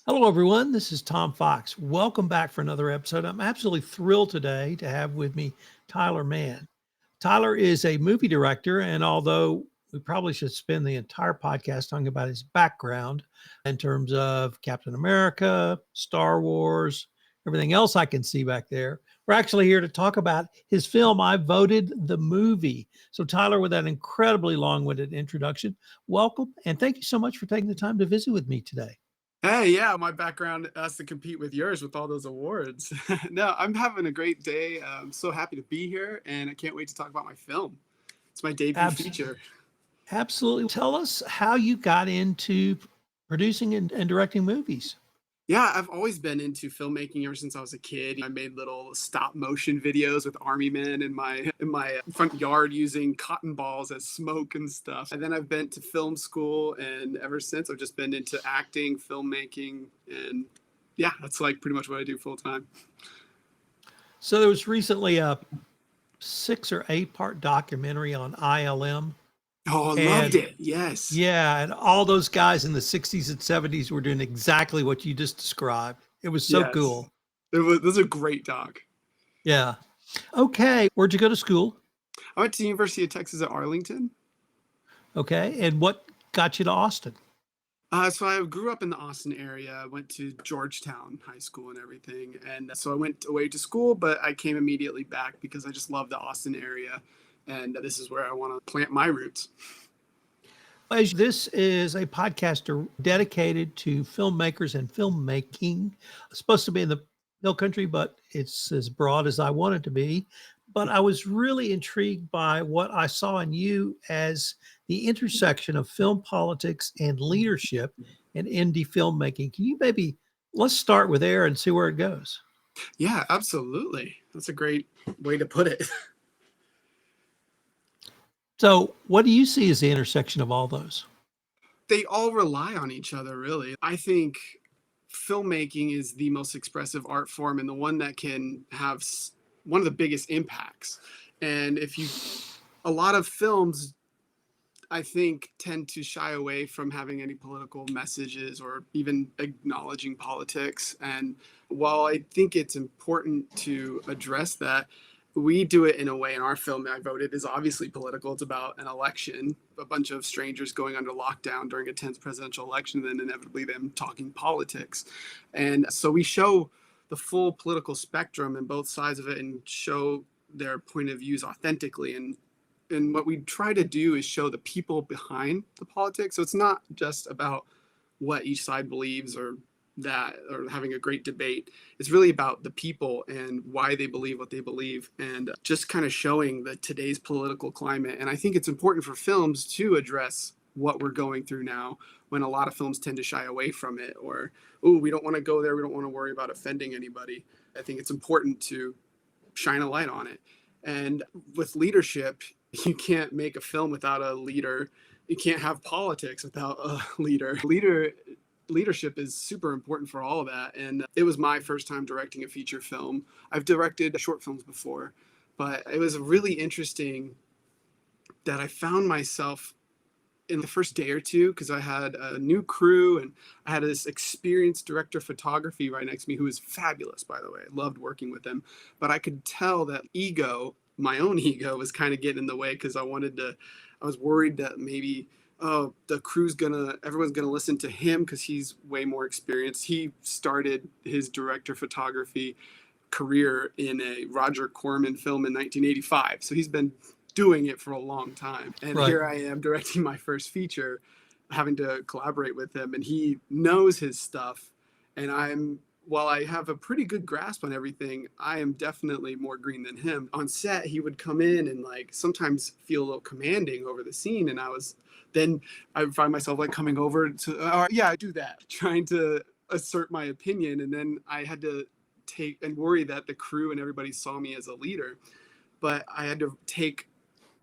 Hello, everyone. This is Tom Fox. Welcome back for another episode. I'm absolutely thrilled today to have with me Tyler Mann. Tyler is a movie director, and although we probably should spend the entire podcast talking about his background in terms of Captain America, Star Wars, everything else I can see back there, we're actually here to talk about his film, I Voted the Movie. So, Tyler, with that incredibly long winded introduction, welcome, and thank you so much for taking the time to visit with me today. Hey, yeah, my background has to compete with yours with all those awards. No, I'm having a great day. I'm so happy to be here, and I can't wait to talk about my film. It's my debut Abs- feature. Absolutely. Tell us how you got into producing and directing movies. Yeah, I've always been into filmmaking ever since I was a kid. I made little stop motion videos with army men in my front yard using cotton balls as smoke and stuff. And then I've been to film school, and ever since I've just been into acting, filmmaking, and yeah, that's like pretty much what I do full time. So there was recently a 6 or 8 part documentary on ILM. Oh, I loved And it. Yes. yeah, and all those guys in the 60s and 70s were doing exactly what you just described. It was so Yes. cool. This is a great doc. Yeah. Okay. Where'd you go to school? I went to the University of Texas at Arlington. Okay. And what got you to Austin? So I grew up in the Austin area. I went to Georgetown High School and everything. And so I went away to school, but I came immediately back because I just love the Austin area. And this is where I want to plant my roots. As this is a podcast dedicated to filmmakers and filmmaking. It's supposed to be in the Hill Country, but it's as broad as I want it to be. But I was really intrigued by what I saw in you as the intersection of film politics and leadership in indie filmmaking. Can you maybe let's start with there and see where it goes? Yeah, absolutely. That's a great way to put it. So, what do you see as the intersection of all those? They all rely on each other, really. I think filmmaking is the most expressive art form and the one that can have one of the biggest impacts. And a lot of films, I think, tend to shy away from having any political messages or even acknowledging politics. And while I think it's important to address that, we do it in a way in our film, I Voted, is obviously political. It's about an election, a bunch of strangers going under lockdown during a tense presidential election, and then inevitably them talking politics. And so we show the full political spectrum and both sides of it and show their point of views authentically. And what we try to do is show the people behind the politics. So it's not just about what each side believes or having a great debate. It's really about the people and why they believe what they believe, and just kind of showing that today's political climate. And I think it's important for films to address what we're going through now, when a lot of films tend to shy away from it, or, oh, we don't want to go there, we don't want to worry about offending anybody. I think it's important to shine a light on it. And with leadership, you can't make a film without a leader. You can't have politics without a leadership is super important for all of that. And it was my first time directing a feature film. I've directed short films before, but it was really interesting that I found myself in the first day or two, because I had a new crew and I had this experienced director of photography right next to me who was fabulous, by the way. I loved working with him, but I could tell that my own ego was kind of getting in the way, because I was worried that maybe, oh, everyone's gonna listen to him because he's way more experienced. He started his director of photography career in a Roger Corman film in 1985. So he's been doing it for a long time. And Right. here I am directing my first feature, having to collaborate with him, and he knows his stuff. And while I have a pretty good grasp on everything, I am definitely more green than him. On set, he would come in and like sometimes feel a little commanding over the scene. And I would find myself like coming over to, oh, yeah, I do that, trying to assert my opinion. And then I had to take and worry that the crew and everybody saw me as a leader. But I had to take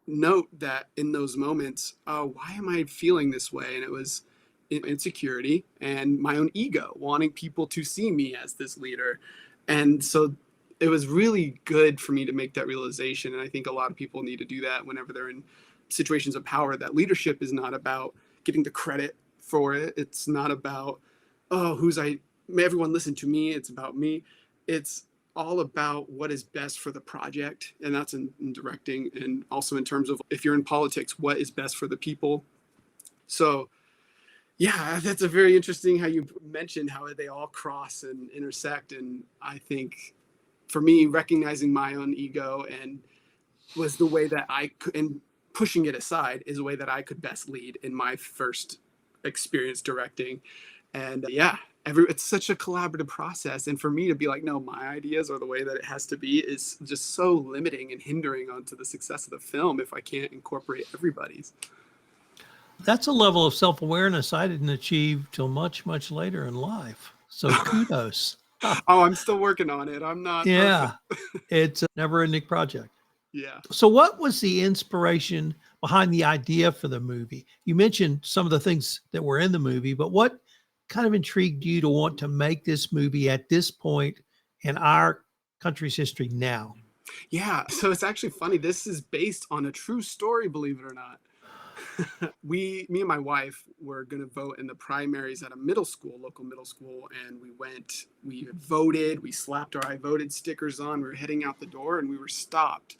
note that in those moments, why am I feeling this way? And it was insecurity and my own ego, wanting people to see me as this leader. And so it was really good for me to make that realization. And I think a lot of people need to do that whenever they're in situations of power, that leadership is not about getting the credit for it. It's not about, oh, everyone listen to me. It's about me. It's all about what is best for the project. And that's in directing, and also in terms of, if you're in politics, what is best for the people. So yeah, that's a very interesting how you mentioned how they all cross and intersect. And I think for me, recognizing my own ego and was the way that I could, and pushing it aside is a way that I could best lead in my first experience directing. And yeah, it's such a collaborative process. And for me to be like, no, my ideas are the way that it has to be, is just so limiting and hindering onto the success of the film if I can't incorporate everybody's. That's a level of self-awareness I didn't achieve till much, much later in life. So kudos. Oh, I'm still working on it. I'm not Yeah, perfect. it's a never-ending project. Yeah. So what was the inspiration behind the idea for the movie? You mentioned some of the things that were in the movie, but what kind of intrigued you to want to make this movie at this point in our country's history now? Yeah. So it's actually funny. This is based on a true story, believe it or not. Me and my wife were going to vote in the primaries at a local middle school. And we voted, we slapped our I voted stickers on, we were heading out the door, and we were stopped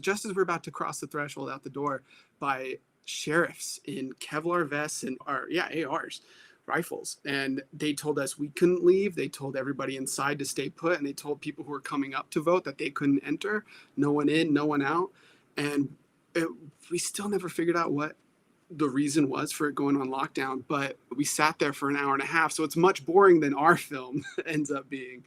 just as we're about to cross the threshold out the door by sheriffs in Kevlar vests and ARs, rifles. And they told us we couldn't leave. They told everybody inside to stay put. And they told people who were coming up to vote that they couldn't enter. No one in, no one out. And we still never figured out what the reason was for it going on lockdown, but we sat there for an hour and a half. So it's much boring than our film ends up being.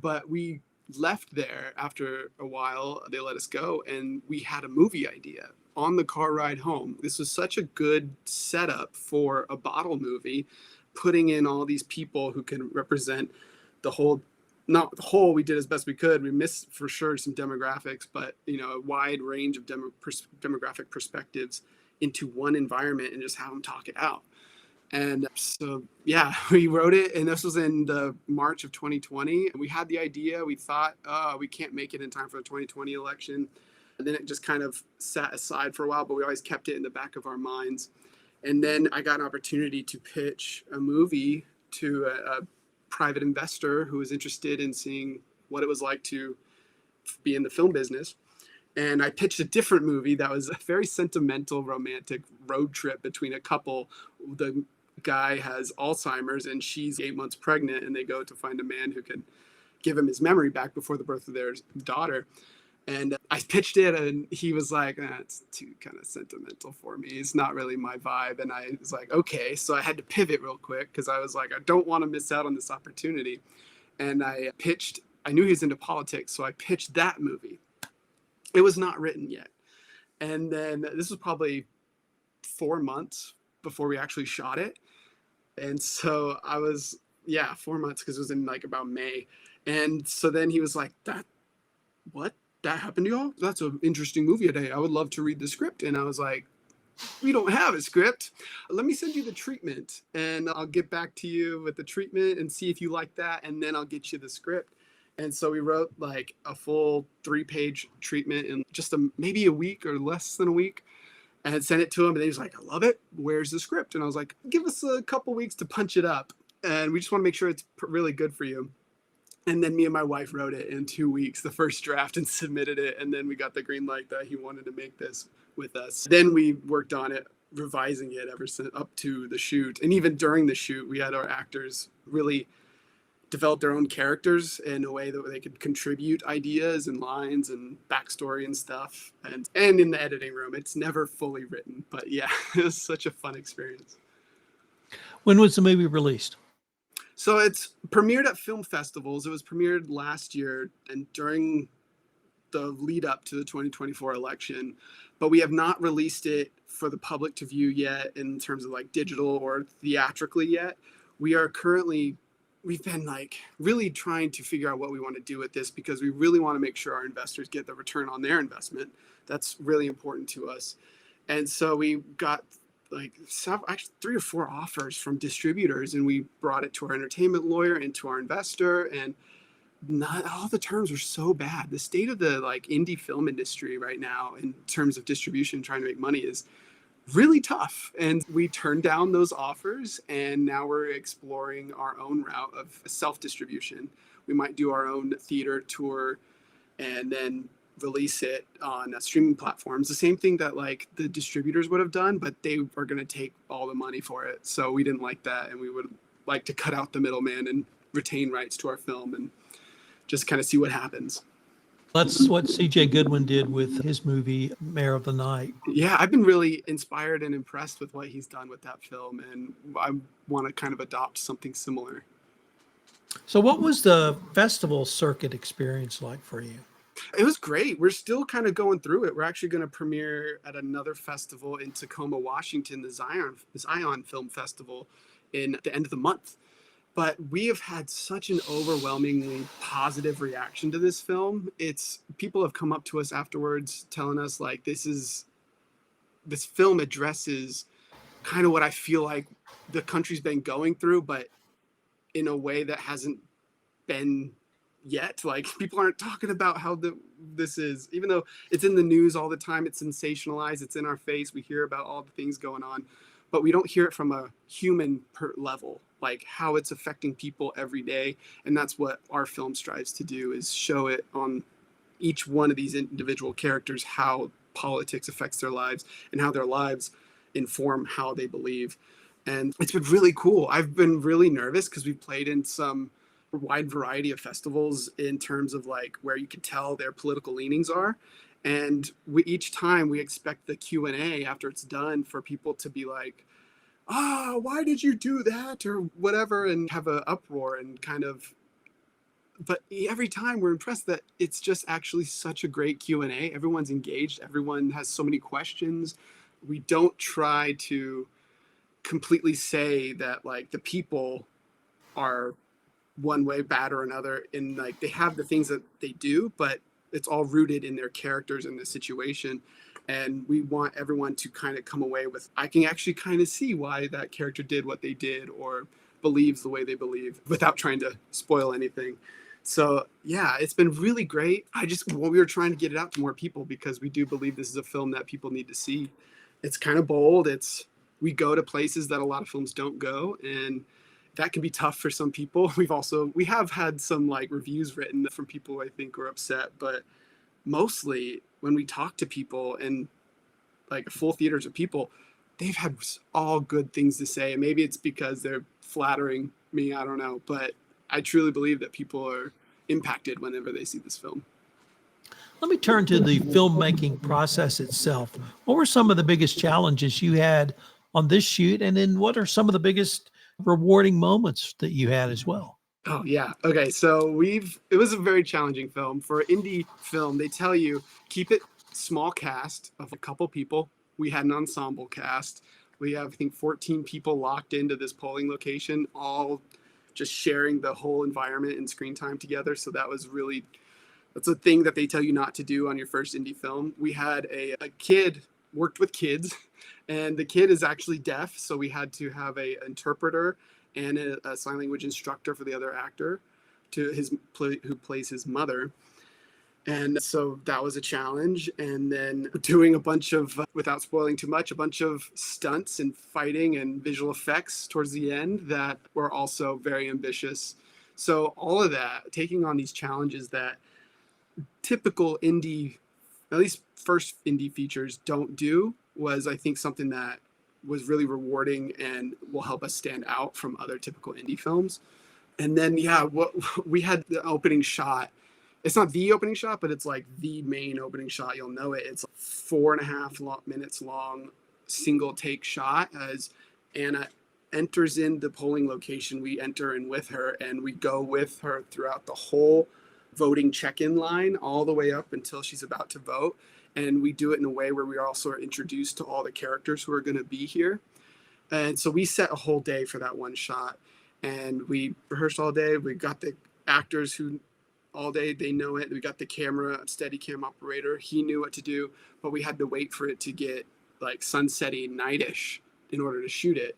But we left there after a while. They let us go, and we had a movie idea on the car ride home. This was such a good setup for a bottle movie, putting in all these people who can represent the whole, not the whole, we did as best we could. We missed for sure some demographics, but a wide range of demographic perspectives into one environment and just have them talk it out. And so, yeah, we wrote it, and this was in the March of 2020. We had the idea. We thought, we can't make it in time for the 2020 election. And then it just kind of sat aside for a while, but we always kept it in the back of our minds. And then I got an opportunity to pitch a movie to a private investor who was interested in seeing what it was like to be in the film business. And I pitched a different movie that was a very sentimental, romantic road trip between a couple. The guy has Alzheimer's and she's 8 months pregnant, and they go to find a man who can give him his memory back before the birth of their daughter. And I pitched it, and he was like, it's too kind of sentimental for me. It's not really my vibe. And I was like, okay. So I had to pivot real quick because I was like, I don't want to miss out on this opportunity. And I knew he was into politics, so I pitched that movie. It was not written yet. And then this was probably 4 months before we actually shot it. And so I was, 4 months, because it was in like about May. And so then he was like, what? That happened to y'all? That's an interesting movie today. I would love to read the script. And I was like, we don't have a script. Let me send you the treatment, and I'll get back to you with the treatment and see if you like that. And then I'll get you the script. And so we wrote like a full 3-page treatment in just maybe a week or less than a week, and sent it to him. And he was like, I love it. Where's the script? And I was like, give us a couple weeks to punch it up. And we just want to make sure it's really good for you. And then me and my wife wrote it in 2 weeks, the first draft, and submitted it. And then we got the green light that he wanted to make this with us. Then we worked on it, revising it ever since up to the shoot. And even during the shoot, we had our actors really develop their own characters in a way that they could contribute ideas and lines and backstory and stuff. And in the editing room, it's never fully written. But yeah, it was such a fun experience. When was the movie released? So it's premiered at film festivals. It was premiered last year and during the lead up to the 2024 election, but we have not released it for the public to view yet in terms of like digital or theatrically yet. We've been like really trying to figure out what we want to do with this, because we really want to make sure our investors get the return on their investment. That's really important to us. And so we got like actually 3 or 4 offers from distributors, and we brought it to our entertainment lawyer and to our investor, and not all the terms were so bad. The state of the like indie film industry right now in terms of distribution, trying to make money, is really tough. And we turned down those offers, and now we're exploring our own route of self-distribution. We might do our own theater tour and then release it on streaming platforms. The same thing that like the distributors would have done, but they are going to take all the money for it. So we didn't like that, and we would like to cut out the middleman and retain rights to our film and just kind of see what happens. That's what CJ Goodwin did with his movie Mayor of the Night. Yeah, I've been really inspired and impressed with what he's done with that film, and I want to kind of adopt something similar. So what was the festival circuit experience like for you? It was great. We're still kind of going through it. We're actually going to premiere at another festival in Tacoma, Washington, the Zion Film Festival, in the end of the month. But we have had such an overwhelmingly positive reaction to this film. People have come up to us afterwards telling us like this film addresses kind of what I feel like the country's been going through, but in a way that hasn't been yet. Like, people aren't talking about how this is, even though it's in the news all the time, it's sensationalized, it's in our face, we hear about all the things going on, but we don't hear it from a human level, like how it's affecting people every day. And that's what our film strives to do, is show it on each one of these individual characters, how politics affects their lives and how their lives inform how they believe. And it's been really cool. I've been really nervous because we've played in some wide variety of festivals in terms of like where you can tell their political leanings are. And each time we expect the Q&A after it's done for people to be like, why did you do that or whatever, and have an uproar and kind of, but every time we're impressed that it's just actually such a great Q&A. Everyone's engaged. Everyone has so many questions. We don't try to completely say that like the people are one way bad or another, in like they have the things that they do, but it's all rooted in their characters and the situation. And we want everyone to kind of come away with, I can actually kind of see why that character did what they did or believes the way they believe, without trying to spoil anything. So yeah, it's been really great. We were trying to get it out to more people because we do believe this is a film that people need to see. It's kind of bold. We go to places that a lot of films don't go, and that can be tough for some people. We have had some like reviews written from people who I think were upset, but mostly when we talk to people and like full theaters of people, they've had all good things to say. And maybe it's because they're flattering me, I don't know, but I truly believe that people are impacted whenever they see this film. Let me turn to the filmmaking process itself. What were some of the biggest challenges you had on this shoot? And then what are some of the biggest rewarding moments that you had as well? Oh yeah. Okay. So it was a very challenging film. For an indie film, they tell you keep it small cast of a couple people. We had an ensemble cast. We have, I think, 14 people locked into this polling location, all just sharing the whole environment and screen time together. So that's a thing that they tell you not to do on your first indie film. We had a kid worked with kids, and the kid is actually deaf. So we had to have an interpreter and a sign language instructor for the other actor who plays his mother. And so that was a challenge. And then doing a bunch of, without spoiling too much, a bunch of stunts and fighting and visual effects towards the end that were also very ambitious. So all of that, taking on these challenges that typical indie, at least first indie features, don't do, was, I think, something that was really rewarding and will help us stand out from other typical indie films. And then, yeah, we had the opening shot. It's not the opening shot, but it's like the main opening shot. You'll know it. It's 4.5 minutes long, single take shot as Anna enters in the polling location. We enter in with her, and we go with her throughout the whole voting check-in line all the way up until she's about to vote. And we do it in a way where we are also introduced to all the characters who are going to be here. And so we set a whole day for that one shot, and we rehearsed all day. We got the actors who all day, they know it. We got the steady cam operator. He knew what to do, but we had to wait for it to get like sunsetty nightish in order to shoot it.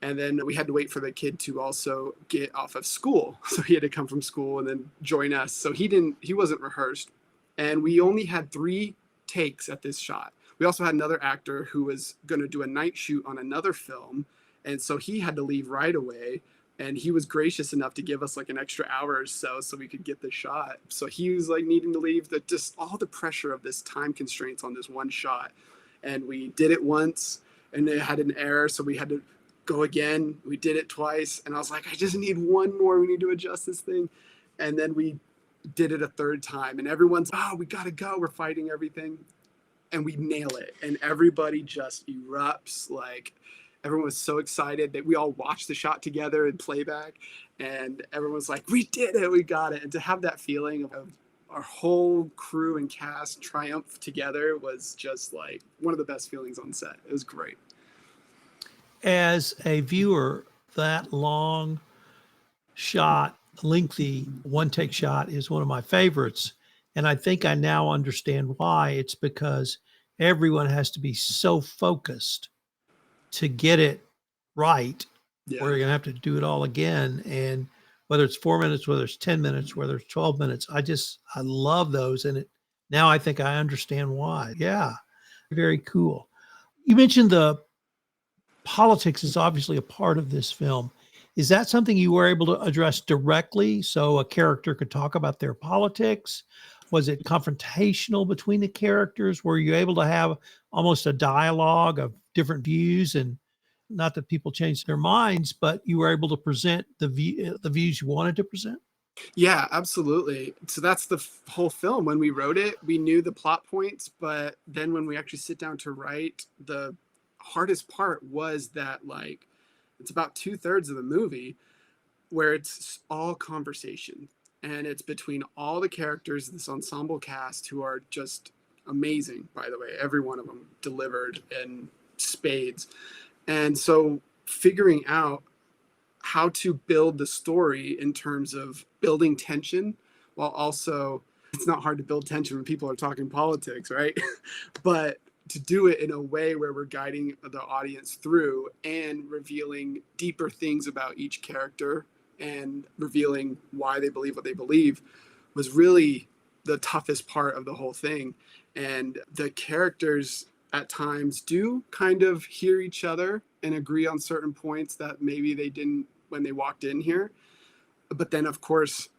And then we had to wait for the kid to also get off of school. So he had to come from school and then join us. So he wasn't rehearsed. And we only had 3 takes at this shot. We We also had another actor who was going to do a night shoot on another film. And so he had to leave right away. And he was gracious enough to give us like an extra hour or so we could get the shot. So he was like needing to leave, that just all the pressure of this time constraints on this one shot. And we did it once and it had an error. So we had to go again. We did it twice. And I was like, I just need one more. We need to adjust this thing. And then we did it a third time. And everyone's, oh, we got to go. We're fighting everything. And we nail it. And everybody just erupts. Like, everyone was so excited that we all watched the shot together in playback. And everyone was like, we did it. We got it. And to have that feeling of our whole crew and cast triumph together was just like one of the best feelings on set. It was great. As a viewer, that long shot, lengthy one take shot is one of my favorites. And I think I now understand why. It's because everyone has to be so focused to get it right, or you're going to have to do it all again. And whether it's 4 minutes, whether it's 10 minutes, whether it's 12 minutes, I love those. And now I think I understand why. Yeah. Very cool. You mentioned the politics is obviously a part of this film. Is that something you were able to address directly so a character could talk about their politics? Was it confrontational between the characters? Were you able to have almost a dialogue of different views? And not that people changed their minds, but you were able to present the views you wanted to present? Yeah, absolutely. So that's the whole film. When we wrote it, we knew the plot points, but then when we actually sit down to write, the hardest part was that, like, it's about 2/3 of the movie where it's all conversation, and it's between all the characters, this ensemble cast who are just amazing, by the way. Every one of them delivered in spades. And so figuring out how to build the story in terms of building tension, while also, it's not hard to build tension when people are talking politics, right? But to do it in a way where we're guiding the audience through and revealing deeper things about each character and revealing why they believe what they believe was really the toughest part of the whole thing. And the characters at times do kind of hear each other and agree on certain points that maybe they didn't when they walked in here. But then, of course,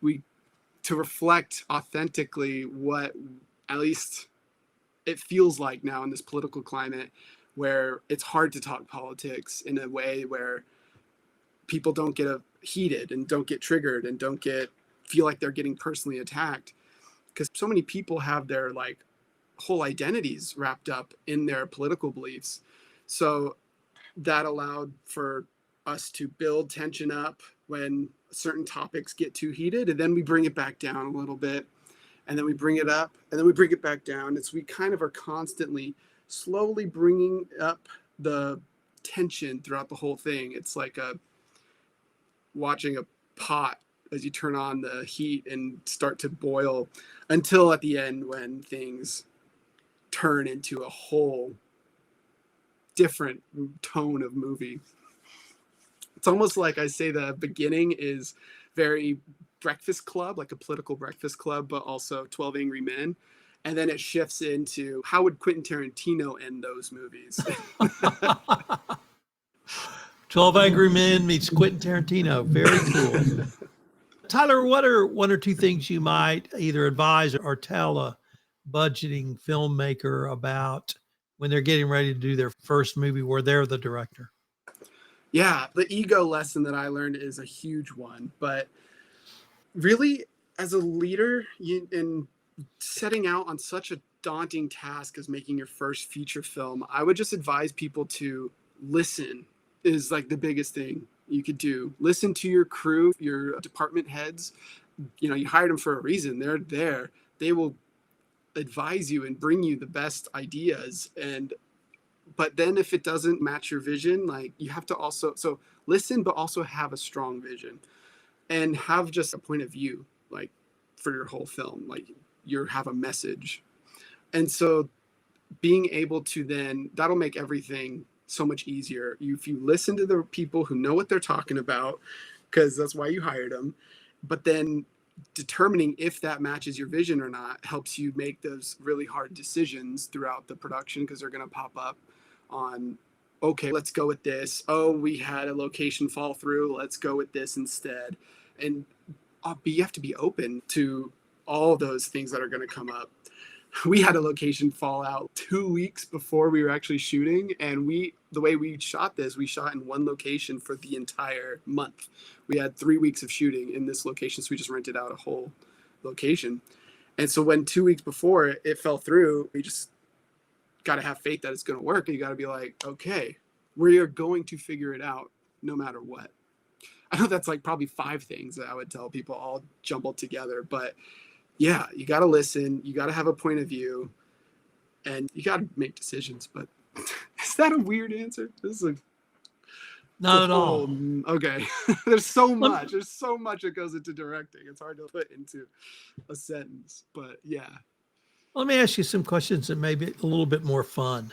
to reflect authentically what at least it feels like now in this political climate, where it's hard to talk politics in a way where people don't get heated and don't get triggered and don't feel like they're getting personally attacked, because so many people have their like whole identities wrapped up in their political beliefs. So that allowed for us to build tension up when certain topics get too heated, and then we bring it back down a little bit, and then we bring it up, and then we bring it back down. It's we kind of are constantly slowly bringing up the tension throughout the whole thing. It's like watching a pot as you turn on the heat and start to boil, until at the end when things turn into a whole different tone of movie. It's almost like I say the beginning is very Breakfast Club, like a political Breakfast Club, but also 12 Angry Men. And then it shifts into how would Quentin Tarantino end those movies? 12 Angry Men meets Quentin Tarantino. Very cool. Tyler, what are one or two things you might either advise or tell a budgeting filmmaker about when they're getting ready to do their first movie where they're the director? Yeah, the ego lesson that I learned is a huge one. But really, as a leader, in setting out on such a daunting task as making your first feature film, I would just advise people to listen is like the biggest thing you could do. Listen to your crew, your department heads. You know, you hired them for a reason. They're there. They will advise you and bring you the best ideas. But then if it doesn't match your vision, like you have to also, so listen, but also have a strong vision and have just a point of view, like for your whole film, like you have a message. And so being able to then, that'll make everything so much easier. If you listen to the people who know what they're talking about, because that's why you hired them, but then determining if that matches your vision or not helps you make those really hard decisions throughout the production, because they're going to pop up on, okay, let's go with this. Oh, we had a location fall through. Let's go with this instead. And you have to be open to all those things that are going to come up. We had a location fall out 2 weeks before we were actually shooting, and the way we shot this, we shot in one location for the entire month. We had 3 weeks of shooting in this location, so we just rented out a whole location. And so when 2 weeks before it fell through, we just got to have faith that it's going to work. And you got to be like, okay, we are going to figure it out no matter what. I know that's like probably 5 things that I would tell people all jumbled together, but yeah, you got to listen, you got to have a point of view, and you got to make decisions. But is that a weird answer? This is Not at all. Okay. There's so much that goes into directing. It's hard to put into a sentence, but yeah. Let me ask you some questions that may be a little bit more fun.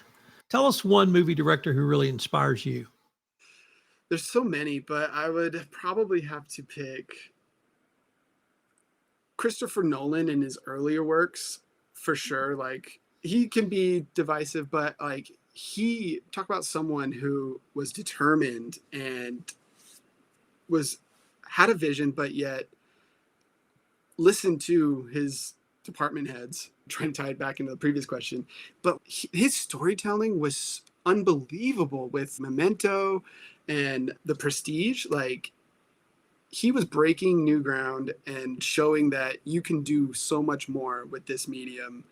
Tell us one movie director who really inspires you. There's so many, but I would probably have to pick Christopher Nolan in his earlier works, for sure. Like, he can be divisive, but like, he talk about someone who was determined and had a vision, but yet listened to his department heads. Trying to tie it back into the previous question, but his storytelling was unbelievable with Memento and The Prestige. Like, he was breaking new ground and showing that you can do so much more with this medium.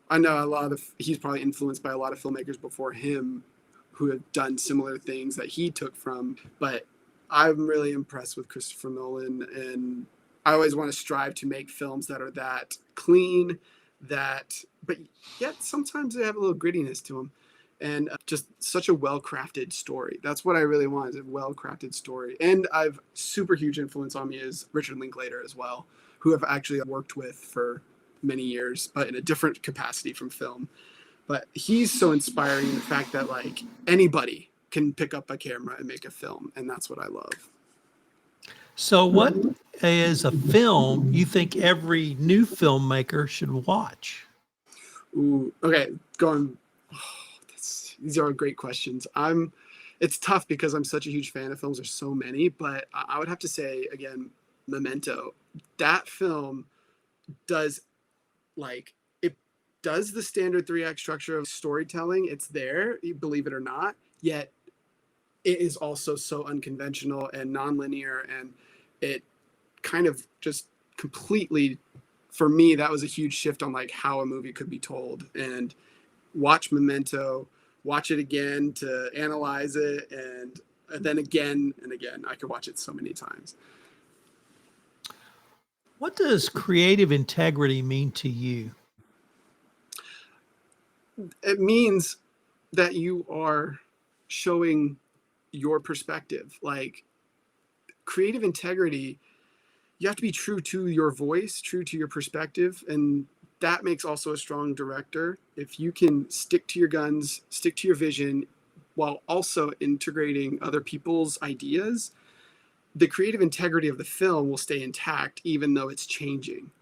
I know he's probably influenced by a lot of filmmakers before him who have done similar things that he took from, but I'm really impressed with Christopher Nolan, and I always want to strive to make films that are that clean, but yet sometimes they have a little grittiness to them, and just such a well-crafted story. That's what I really want, is a well-crafted story. And I've super huge influence on me is Richard Linklater as well, who I've actually worked with for many years, but in a different capacity from film. But he's so inspiring in the fact that like anybody can pick up a camera and make a film, and that's what I love. So what is a film you think every new filmmaker should watch? Ooh, okay, these are great questions. It's tough because I'm such a huge fan of films. There's so many, but I would have to say, again, Memento. That film does the standard 3-act structure of storytelling. It's there, you believe it or not, yet it is also so unconventional and non-linear, and it kind of just completely, for me, that was a huge shift on like how a movie could be told. And watch Memento, watch it again to analyze it, and then again and again. I could watch it so many times. What does creative integrity mean to you? It means that you are showing your perspective. Like, creative integrity, you have to be true to your voice, true to your perspective, and that makes also a strong director. If you can stick to your guns, stick to your vision, while also integrating other people's ideas, the creative integrity of the film will stay intact even though it's changing.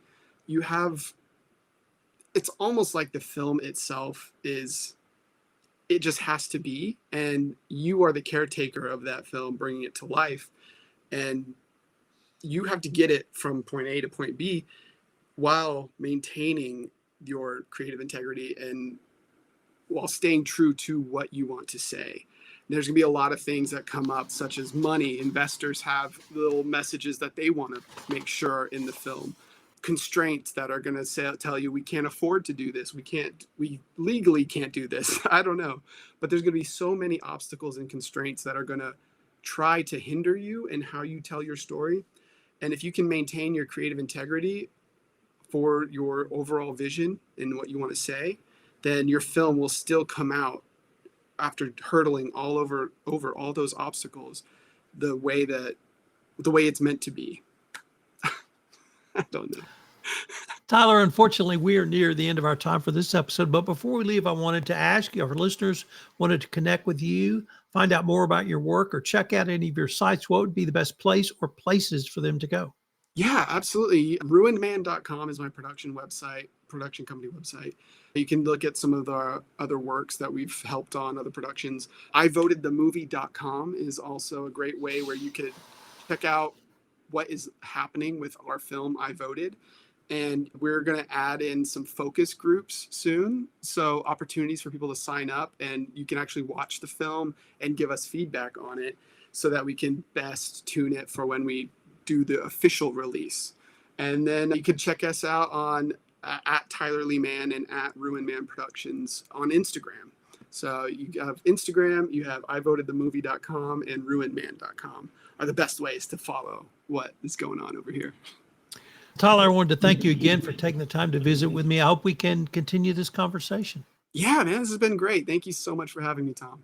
It's almost like the film itself it just has to be, and you are the caretaker of that film, bringing it to life, and you have to get it from point A to point B while maintaining your creative integrity and while staying true to what you want to say. There's going to be a lot of things that come up, such as money. Investors have little messages that they want to make sure in the film. Constraints that are going to tell you, we can't afford to do this. We legally can't do this. I don't know. But there's going to be so many obstacles and constraints that are going to try to hinder you in how you tell your story. And if you can maintain your creative integrity for your overall vision and what you want to say, then your film will still come out after hurtling all over all those obstacles the way it's meant to be. I don't know. Tyler, unfortunately, we are near the end of our time for this episode. But before we leave, I wanted to ask you, if our listeners wanted to connect with you, find out more about your work, or check out any of your sites, what would be the best place or places for them to go? Yeah, absolutely. Ruinedman.com is my production website, production company website. You can look at some of the other works that we've helped on, other productions. IVotedTheMovie.com is also a great way where you could check out what is happening with our film, I Voted. And we're going to add in some focus groups soon. So, opportunities for people to sign up, and you can actually watch the film and give us feedback on it so that we can best tune it for when we do the official release. And then you can check us out on at Tyler Lee Mann and at Ruin Man Productions on Instagram. So you have Instagram, you have IVotedTheMovie.com, and ruinedman.com are the best ways to follow what is going on over here. Tyler, I wanted to thank you again for taking the time to visit with me. I hope we can continue this conversation. Yeah, man, this has been great. Thank you so much for having me, Tom.